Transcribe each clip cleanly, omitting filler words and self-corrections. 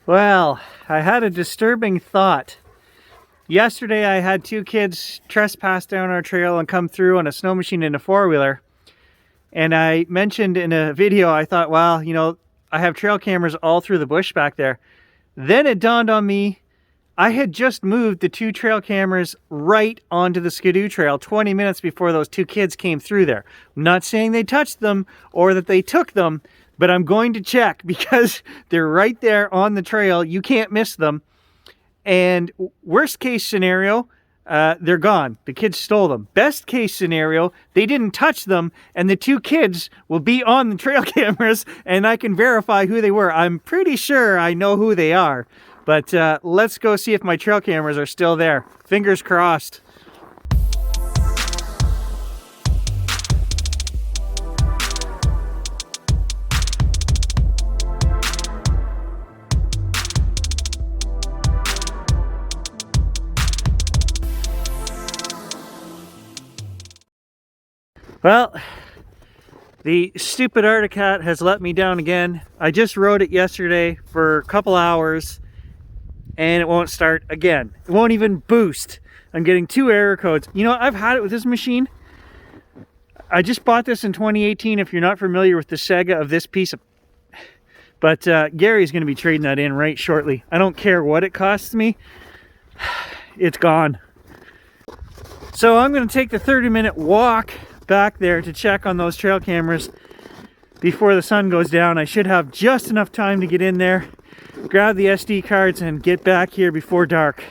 Well, I had a disturbing thought. Yesterday I had two kids trespass down our trail and come through on a snow machine and a four-wheeler. And I mentioned in a video, I thought, well, you know, I have trail cameras all through the bush back there. Then it dawned on me, I had just moved the two trail cameras right onto the Skidoo Trail 20 minutes before those two kids came through there. I'm not saying they touched them or that they took them, but I'm going to check because they're right there on the trail. You can't miss them. And worst case scenario, they're gone. The kids stole them. Best case scenario, they didn't touch them, and the two kids will be on the trail cameras, and I can verify who they were. I'm pretty sure I know who they are. But let's go see if my trail cameras are still there. Fingers crossed. Well, the stupid Arctic has let me down again. I just rode it yesterday for a couple hours and it won't start again. It won't even boost. I'm getting 2 error codes. You know, I've had it with this machine. I just bought this in 2018 if you're not familiar with the Sega of this piece of... But Gary's going to be trading that in right shortly. I don't care what it costs me. It's gone. So I'm going to take the 30-minute walk back there to check on those trail cameras before the sun goes down. I should have just enough time to get in there, grab the SD cards, and get back here before dark.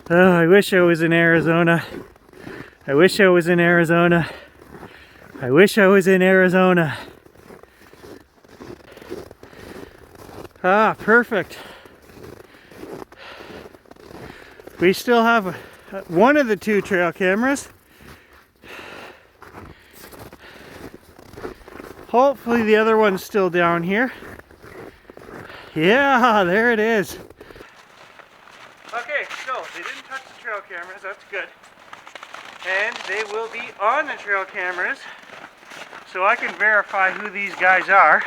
Oh, I wish I was in Arizona. I wish I was in Arizona. I wish I was in Arizona. Ah, perfect. We still have one of the 2 trail cameras. Hopefully the other one's still down here. Yeah, there it is. Okay, so they didn't touch the trail cameras, that's good. And they will be on the trail cameras, so I can verify who these guys are.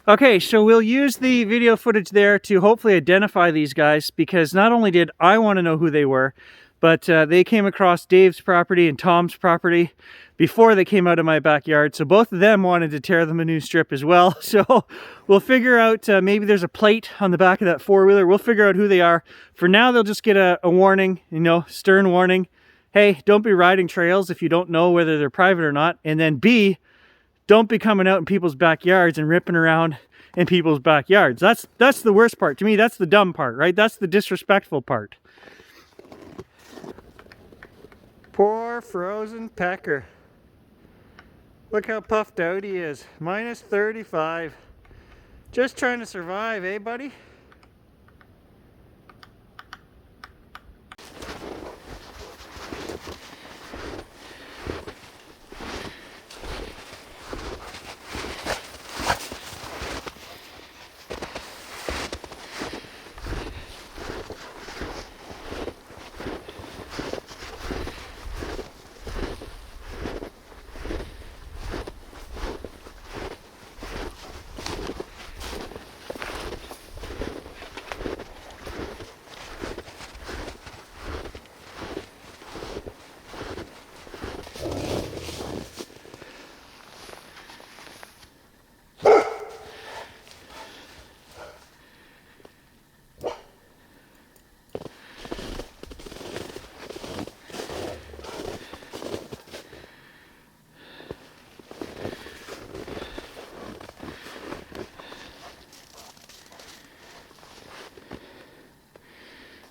Okay, so we'll use the video footage there to hopefully identify these guys, because not only did I want to know who they were, but they came across Dave's property and Tom's property before they came out of my backyard. So both of them wanted to tear them a new strip as well. So we'll figure out, maybe there's a plate on the back of that four-wheeler. We'll figure out who they are. For now, they'll just get a warning, you know, stern warning. Hey, don't be riding trails if you don't know whether they're private or not. And then B, don't be coming out in people's backyards and ripping around in people's backyards. That's the worst part. To me, that's the dumb part, right? That's the disrespectful part. Poor frozen pecker. Look how puffed out he is. Minus 35. Just trying to survive, eh, buddy?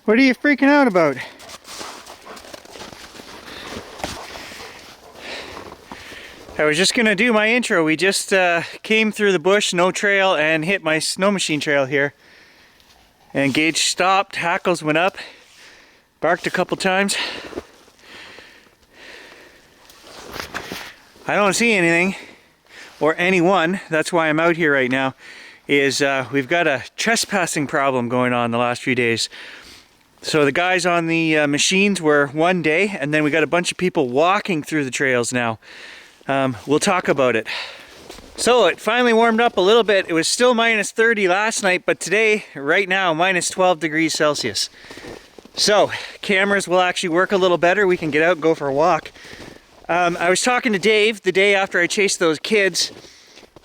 What are you freaking out about? I was just gonna do my intro. We just came through the bush, no trail, and hit my Snowmachine trail here. And Gage stopped, hackles went up, barked a couple times. I don't see anything or anyone. That's why I'm out here right now. We've got a trespassing problem going on the last few days. So the guys on the machines were one day, and then we got a bunch of people walking through the trails now. We'll talk about it. So it finally warmed up a little bit. It was still minus 30 last night, but today, right now, minus 12 degrees Celsius. So cameras will actually work a little better. We can get out and go for a walk. I was talking to Dave the day after I chased those kids,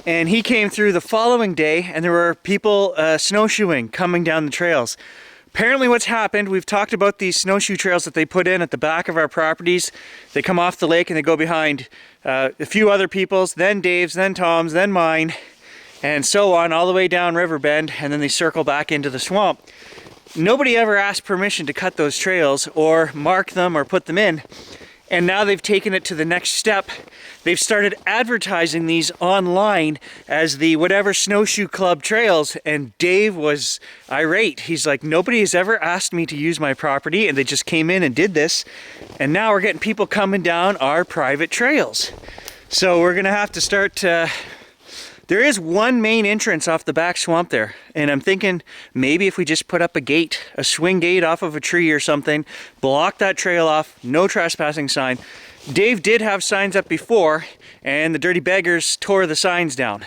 and he came through the following day, and there were people snowshoeing coming down the trails. Apparently what's happened, we've talked about these snowshoe trails that they put in at the back of our properties. They come off the lake and they go behind a few other people's, then Dave's, then Tom's, then mine, and so on, all the way down Riverbend, and then they circle back into the swamp. Nobody ever asked permission to cut those trails or mark them or put them in. And now they've taken it to the next step. They've started advertising these online as the whatever snowshoe club trails, and Dave was irate. He's like, nobody has ever asked me to use my property, and they just came in and did this. And now we're getting people coming down our private trails. So we're gonna have to start there is one main entrance off the back swamp there, and I'm thinking maybe if we just put up a gate, a swing gate off of a tree or something, block that trail off, no trespassing sign. Dave did have signs up before, and the dirty beggars tore the signs down.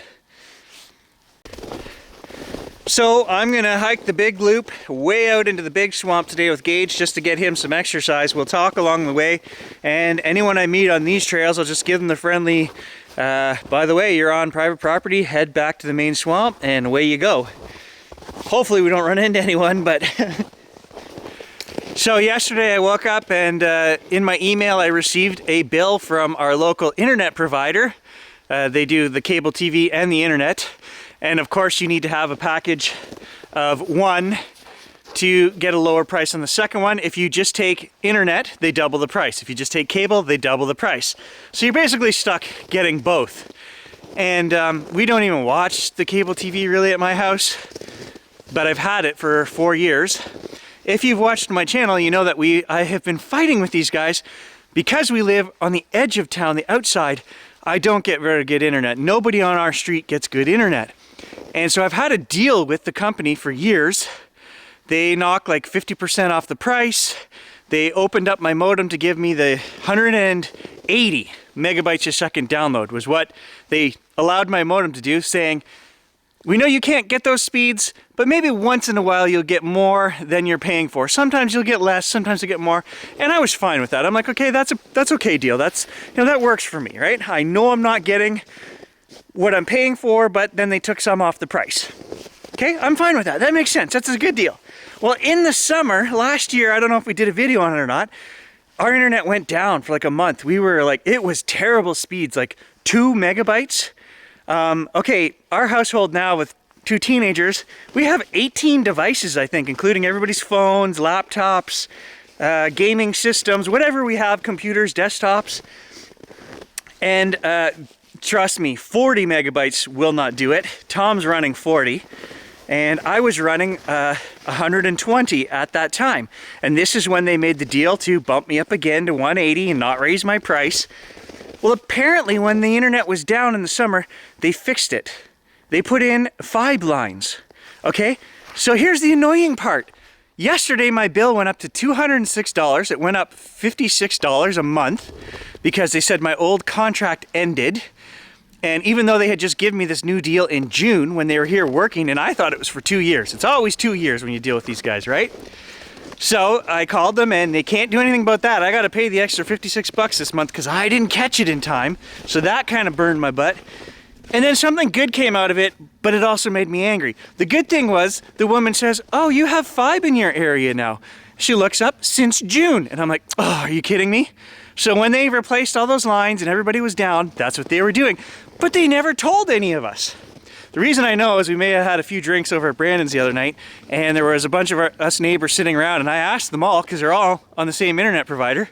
So I'm gonna hike the big loop way out into the big swamp today with Gage just to get him some exercise. We'll talk along the way, and anyone I meet on these trails, I'll just give them the friendly, by the way, you're on private property, head back to the main swamp, and away you go. Hopefully we don't run into anyone, but... So yesterday I woke up and in my email I received a bill from our local internet provider. They do the cable TV and the internet. And of course you need to have a package of one to get a lower price on the second one. If you just take internet, they double the price. If you just take cable, they double the price. So you're basically stuck getting both. And we don't even watch the cable TV really at my house, but I've had it for 4 years. If you've watched my channel, you know that I have been fighting with these guys because we live on the edge of town, the outside. I don't get very good internet. Nobody on our street gets good internet. And so I've had a deal with the company for years. They knock like 50% off the price. They opened up my modem to give me the 180 megabytes a second download was what they allowed my modem to do, saying, we know you can't get those speeds, but maybe once in a while you'll get more than you're paying for. Sometimes you'll get less, sometimes you'll get more. And I was fine with that. I'm like, okay, that's okay deal. That's, you know, that works for me, right? I know I'm not getting what I'm paying for, but then they took some off the price. Okay, I'm fine with that. That makes sense. That's a good deal. Well, in the summer, last year, I don't know if we did a video on it or not, our internet went down for like a month. We were like, it was terrible speeds, like 2 megabytes. Okay, our household now with 2 teenagers, we have 18 devices, I think, including everybody's phones, laptops, gaming systems, whatever we have, computers, desktops. And trust me, 40 megabytes will not do it. Tom's running 40. And I was running 120 at that time. And this is when they made the deal to bump me up again to 180 and not raise my price. Well, apparently when the internet was down in the summer, they fixed it. They put in 5 lines, okay? So here's the annoying part. Yesterday, my bill went up to $206. It went up $56 a month because they said my old contract ended. And even though they had just given me this new deal in June when they were here working, and I thought it was for 2 years. It's always 2 years when you deal with these guys, right? So I called them and they can't do anything about that. I got to pay the extra 56 bucks this month because I didn't catch it in time. So that kind of burned my butt. And then something good came out of it, but it also made me angry. The good thing was the woman says, oh, you have 5 in your area now. She looks up, since June. And I'm like, oh, are you kidding me? So when they replaced all those lines and everybody was down, that's what they were doing. But they never told any of us. The reason I know is we may have had a few drinks over at Brandon's the other night, and there was a bunch of us neighbors sitting around, and I asked them all, because they're all on the same internet provider,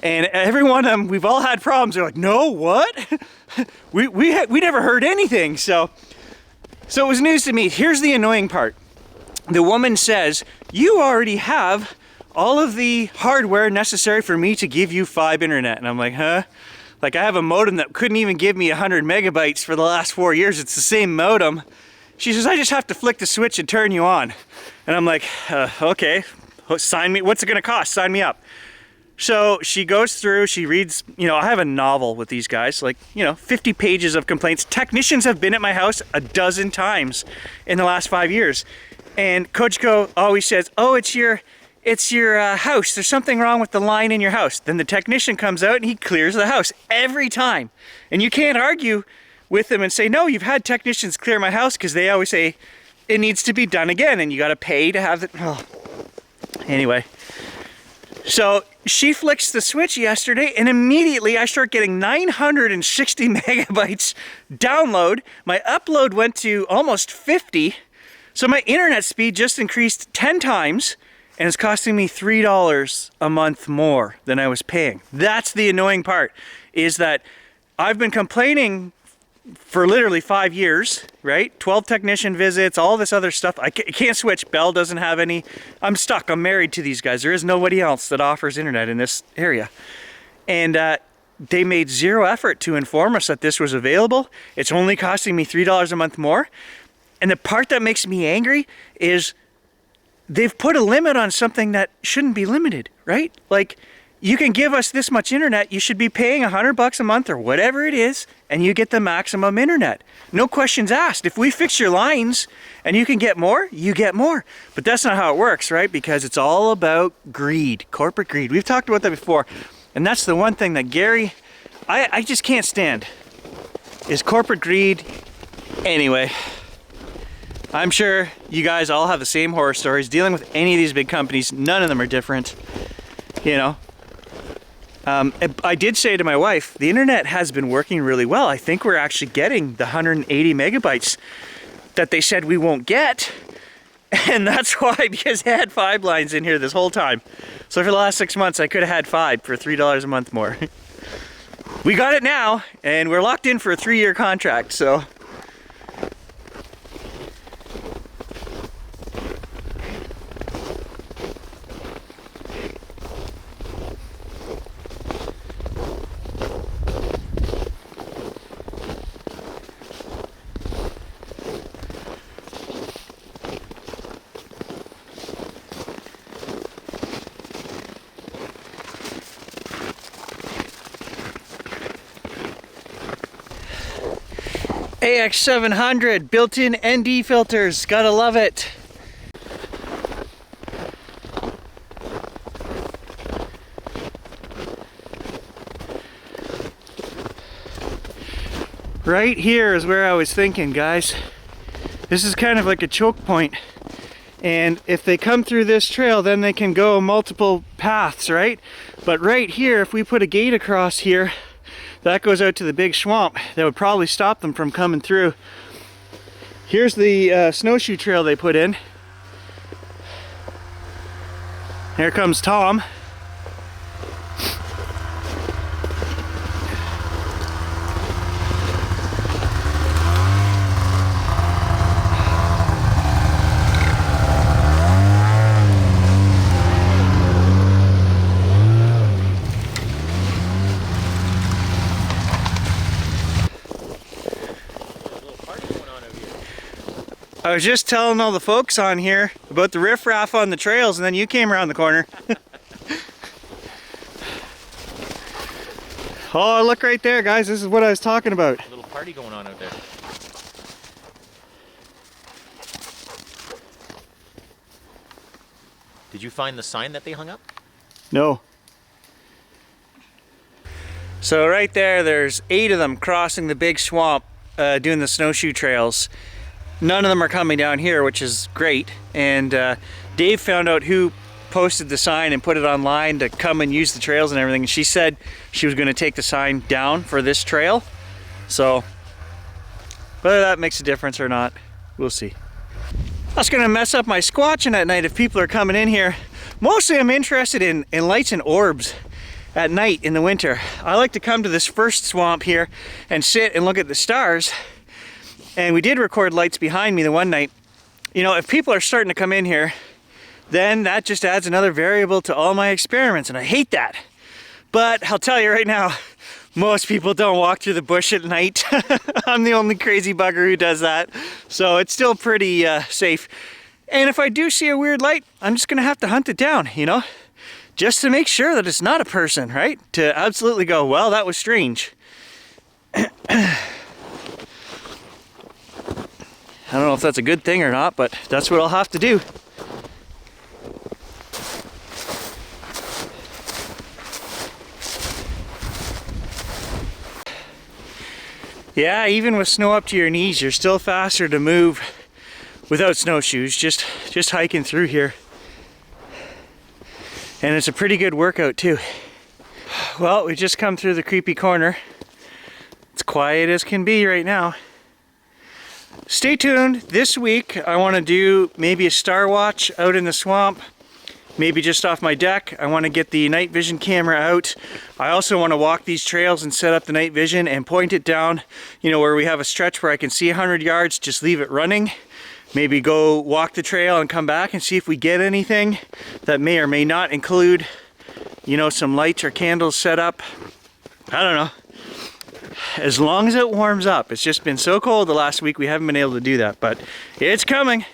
and every one of them, we've all had problems. They're like, no, what? we never heard anything. So it was news to me. Here's the annoying part. The woman says, you already have all of the hardware necessary for me to give you 5 internet. And I'm like, huh? Like, I have a modem that couldn't even give me 100 megabytes for the last 4 years. It's the same modem. She says, I just have to flick the switch and turn you on. And I'm like, okay, sign me. What's it gonna cost? Sign me up. So she goes through, she reads, you know, I have a novel with these guys, like, you know, 50 pages of complaints. Technicians have been at my house a dozen times in the last 5 years. And Kojiko always says, oh, it's your house. There's something wrong with the line in your house. Then the technician comes out and he clears the house every time. And you can't argue with them and say, no, you've had technicians clear my house, because they always say it needs to be done again and you got to pay to have it. Oh. Anyway, so she flicks the switch yesterday and immediately I start getting 960 megabytes download. My upload went to almost 50. So my internet speed just increased 10 times. And it's costing me $3 a month more than I was paying. That's the annoying part, is that I've been complaining for literally 5 years, right? 12 technician visits, all this other stuff. I can't switch. Bell doesn't have any. I'm stuck. I'm married to these guys. There is nobody else that offers internet in this area. And they made zero effort to inform us that this was available. It's only costing me $3 a month more. And the part that makes me angry is they've put a limit on something that shouldn't be limited, right? Like, you can give us this much internet, you should be paying $100 a month or whatever it is, and you get the maximum internet. No questions asked. If we fix your lines and you can get more, you get more. But that's not how it works, right? Because it's all about greed, corporate greed. We've talked about that before. And that's the one thing that Gary, I just can't stand, is corporate greed. Anyway, I'm sure you guys all have the same horror stories dealing with any of these big companies. None of them are different, you know. I did say to my wife, the internet has been working really well. I think we're actually getting the 180 megabytes that they said we won't get. And that's why, because they had 5 lines in here this whole time. So for the last 6 months, I could have had 5 for $3 a month more. We got it now, and we're locked in for a 3-year contract, so. AX700 built-in ND filters, gotta love it. Right here is where I was thinking, guys. This is kind of like a choke point. And if they come through this trail, then they can go multiple paths, right? But right here, if we put a gate across here, that goes out to the big swamp. That would probably stop them from coming through. Here's the snowshoe trail they put in. Here comes Tom. I was just telling all the folks on here about the riffraff on the trails, and then you came around the corner. Oh, look right there, guys. This is what I was talking about. A little party going on out there. Did you find the sign that they hung up? No. So right there, there's 8 of them crossing the big swamp, doing the snowshoe trails. None of them are coming down here, which is great. And Dave found out who posted the sign and put it online to come and use the trails and everything. And she said she was going to take the sign down for this trail. So Whether that makes a difference or not, we'll see. That's gonna mess up my squatching at night if people are coming in here. Mostly I'm interested in lights and orbs at night in the winter. I like to come to this first swamp here and sit and look at the stars. And we did record lights behind me the one night. You know, if people are starting to come in here, then that just adds another variable to all my experiments, and I hate that. But I'll tell you right now, most people don't walk through the bush at night. I'm the only crazy bugger who does that. So it's still pretty safe. And if I do see a weird light, I'm just gonna have to hunt it down, you know? Just to make sure that it's not a person, right? To absolutely go, well, that was strange. I don't know if that's a good thing or not, but that's what I'll have to do. Yeah, even with snow up to your knees, you're still faster to move without snowshoes, just hiking through here. And it's a pretty good workout too. Well, we just come through the creepy corner. It's quiet as can be right now. Stay tuned. This week I want to do maybe a star watch out in the swamp, maybe just off my deck. I want to get the night vision camera out. I also want to walk these trails and set up the night vision and point it down, you know, where we have a stretch where I can see 100 yards, just leave it running. Maybe go walk the trail and come back and see if we get anything that may or may not include, you know, some lights or candles set up. I don't know. As long as it warms up. It's just been so cold the last week, we haven't been able to do that, but it's coming.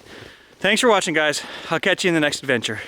Thanks for watching, guys. I'll catch you in the next adventure.